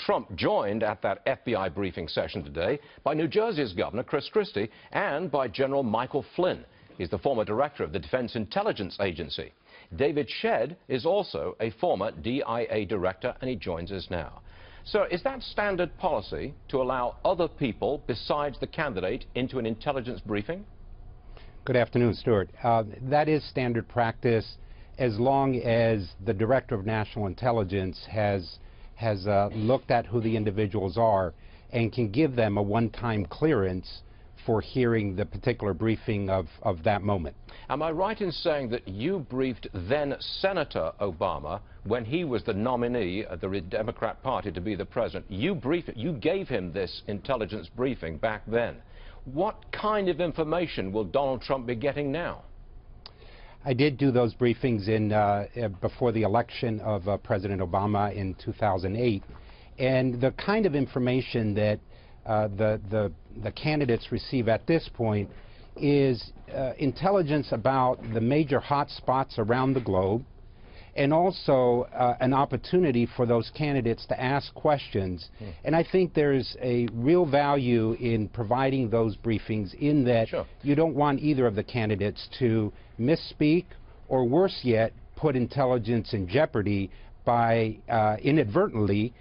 Trump joined at that FBI briefing session today by New Jersey's Governor Christie and by General Michael Flynn. He's the former director of the Defense Intelligence Agency. David Shedd is also a former DIA director, and he joins us now. Sir, is that standard policy to allow other people besides the candidate into an intelligence briefing? Good afternoon, Stuart. That is standard practice as long as the Director of National Intelligence has looked at who the individuals are and can give them a one-time clearance for hearing the particular briefing of that moment. Am I right in saying that you briefed then Senator Obama when he was the nominee of the Democrat Party to be the president? You gave him this intelligence briefing back then. What kind of information will Donald Trump be getting now? I did do those briefings before the election of President Obama in 2008, and the kind of information that the candidates receive at this point is intelligence about the major hot spots around the globe, and also an opportunity for those candidates to ask questions. And I think there's a real value in providing those briefings in that you don't want either of the candidates to misspeak or, worse yet, put intelligence in jeopardy by inadvertently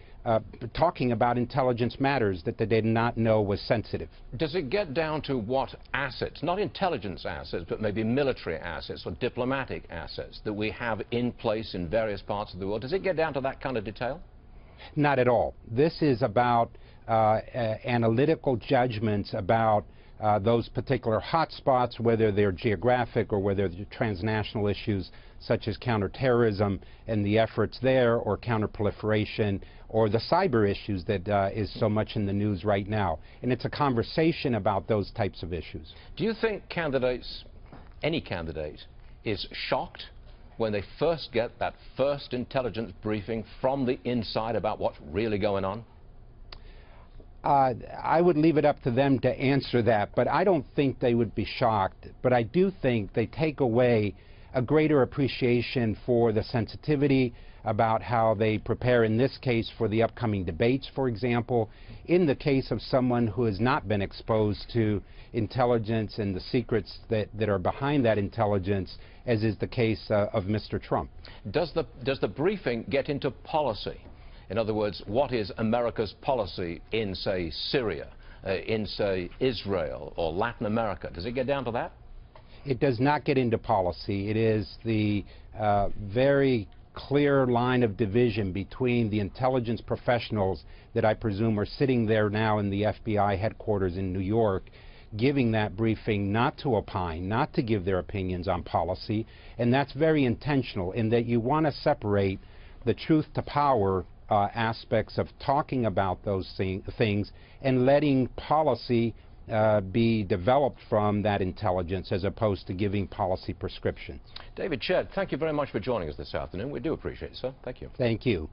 talking about intelligence matters that they did not know was sensitive. Does it get down to what assets, not intelligence assets, but maybe military assets or diplomatic assets that we have in place in various parts of the world? Does it get down to that kind of detail? Not at all. This is about analytical judgments about those particular hotspots, whether they're geographic or whether they're transnational issues such as counterterrorism and the efforts there, or counterproliferation, or the cyber issues that is so much in the news right now. And it's a conversation about those types of issues. Do you think candidates, any candidate, is shocked when they first get that first intelligence briefing from the inside about what's really going on? I would leave it up to them to answer that, but I don't think they would be shocked. But I do think they take away a greater appreciation for the sensitivity about how they prepare, in this case, for the upcoming debates, for example. In the case of someone who has not been exposed to intelligence and the secrets that are behind that intelligence, as is the case of Mr. Trump. Does the briefing get into policy? In other words, what is America's policy in, say, Syria, in, say, Israel or Latin America? Does it get down to that? It does not get into policy. It is the very clear line of division between the intelligence professionals that I presume are sitting there now in the FBI headquarters in New York, giving that briefing not to opine, not to give their opinions on policy. And that's very intentional in that you want to separate the truth to power aspects of talking about those things and letting policy be developed from that intelligence as opposed to giving policy prescriptions. David Shedd, thank you very much for joining us this afternoon. We do appreciate it, sir. Thank you. Thank you.